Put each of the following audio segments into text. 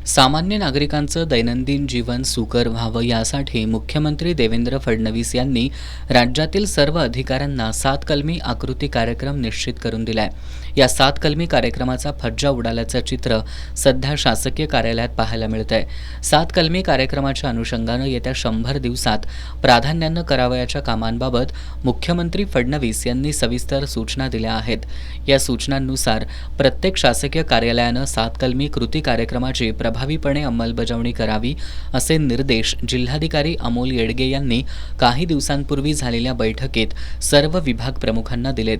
सामान्य नागरिकांचं दैनंदिन जीवन सुकर व्हावं यासाठी मुख्यमंत्री देवेंद्र फडणवीस यांनी राज्यातील सर्व अधिकाऱ्यांना 7 कलमी आकृती कार्यक्रम निश्चित करून दिलाय। या 7 कलमी कार्यक्रमाचा फज्जा उडाल्याचं चित्र सध्या शासकीय कार्यालयात पाहायला मिळतंय। 7 कलमी कार्यक्रमाच्या अनुषंगानं येत्या 100 दिवसात प्राधान्यानं करावयाच्या कामांबाबत मुख्यमंत्री फडणवीस यांनी सविस्तर सूचना दिल्या आहेत। या सूचनांनुसार प्रत्येक शासकीय कार्यालयानं 7 कलमी कृती कार्यक्रमाची प्रभावीपणे अंमलबजावणी करावी असे निर्देश जिल्हाधिकारी अमोल येडगे यांनी काही दिवसांपूर्वी झालेल्या बैठकीत सर्व विभाग प्रमुखांना दिलेत।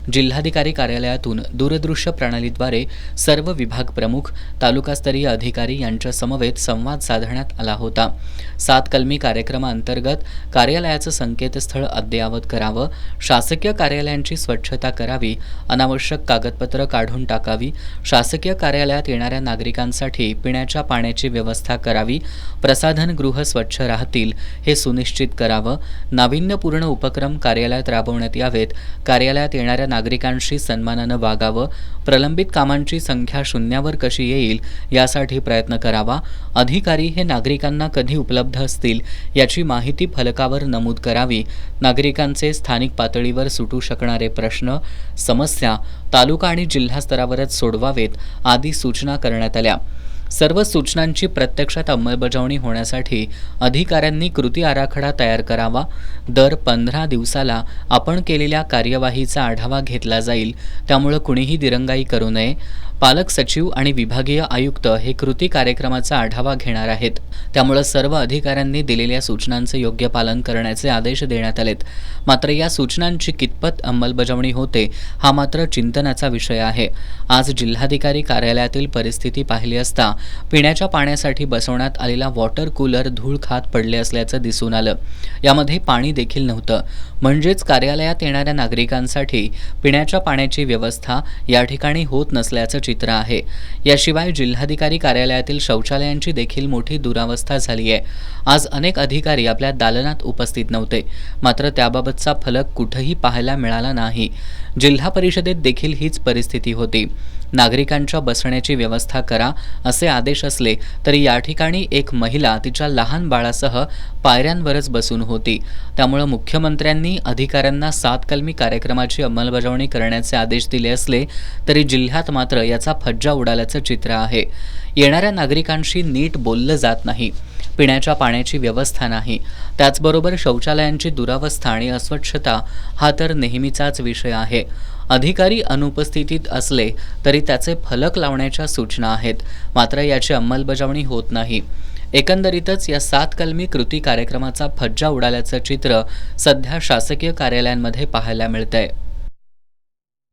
जिल्हाधिकारी कार्यालयातून दूरदृश्य प्रणालीद्वारे सर्व विभाग प्रमुख, तालुकास्तरीय अधिकारी यांच्या समवेत संवाद साधण्यात आला होता। 7 कलमी कार्यक्रमाअंतर्गत कार्यालयाचं संकेतस्थळ अद्ययावत करावं, शासकीय कार्यालयांची स्वच्छता करावी, अनावश्यक कागदपत्र काढून टाकावी, शासकीय कार्यालयात येणाऱ्या नागरिकांसाठी पिण्याच्या पाण्याची व्यवस्था करावी, प्रसाधनगृह स्वच्छ राहतील हे सुनिश्चित करावं, नाविन्यपूर्ण उपक्रम कार्यालयात राबवण्यात यावेत, कार्यालयात येणाऱ्या नागरिकांशी सन्मानानं वागावं, प्रलंबित कामांची संख्या शून्यावर कशी येईल यासाठी प्रयत्न करावा, अधिकारी हे नागरिकांना कधी उपलब्ध असतील याची माहिती फलकावर नमूद करावी, नागरिकांचे स्थानिक पातळीवर सुटू शकणारे प्रश्न, समस्या तालुका आणि जिल्हा स्तरावरच सोडवावेत आदी सूचना करण्यात आल्या। सर्व सूचनांची प्रत्यक्षात अंमलबजावणी होण्यासाठी अधिकाऱ्यांनी कृती आराखडा तयार करावा। दर 15 दिवसाला आपण केलेल्या कार्यवाहीचा आढावा घेतला जाईल, त्यामुळे कुणीही दिरंगाई करू नये। पालक सचिव आणि विभागीय आयुक्त हे कृती कार्यक्रमाचा आढावा घेणार आहेत, त्यामुळे सर्व अधिकाऱ्यांनी दिलेल्या सूचनांचे योग्य पालन करण्याचे आदेश देण्यात आलेत। मात्र या सूचनांची कितपत अंमलबजावणी होते हा मात्र चिंतनाचा विषय आहे। आज जिल्हाधिकारी कार्यालयातील परिस्थिती पाहिली असता पिण्याच्या पाण्यासाठी बसवण्यात आलेला वॉटर कूलर धूळ खात पडले असल्याचं दिसून आलं। यामध्ये पाणी देखील नव्हतं, म्हणजेच कार्यालयात येणाऱ्या नागरिकांसाठी पिण्याच्या पाण्याची व्यवस्था या ठिकाणी होत नसल्याचं चित्र आहे। याशिवाय जिल्हाधिकारी कार्यालयातील शौचालयांची देखील मोठी दुरावस्था झाली आहे। आज अनेक अधिकारी आपल्या दालनात उपस्थित नव्हते, मात्र त्याबाबतचा फलक कुठेही पाहायला मिळाला नाही। जिल्हा परिषदेत देखील हीच परिस्थिती होती। नागरिकांच्या बसण्याची व्यवस्था करा असे आदेश असले तरी या ठिकाणी एक महिला तिच्या लहान बाळासह पायऱ्यांवरच बसून होती। त्यामुळे मुख्यमंत्र्यांनी अधिकाऱ्यांना 7 कलमी कार्यक्रमाची अंमलबजावणी करण्याचे आदेश दिले असले तरी जिल्ह्यात मात्र याचा फज्जा उडाल्याचं चित्र आहे। येणाऱ्या नागरिकांशी नीट बोललं जात नाही, पिण्याच्या पाण्याची व्यवस्था नाही, त्याचबरोबर शौचालयांची दुरावस्था आणि अस्वच्छता हा तर नेहमीचाच विषय आहे। अधिकारी अनुपस्थितीत असले तरी त्याचे फलक लावण्याच्या सूचना आहेत, मात्र याची अंमलबजावणी होत नाही। एकंदरीतच या 7 कलमी कृती कार्यक्रमाचा फज्जा उडाल्याचं चित्र सध्या शासकीय कार्यालयांमध्ये पाहायला मिळतंय।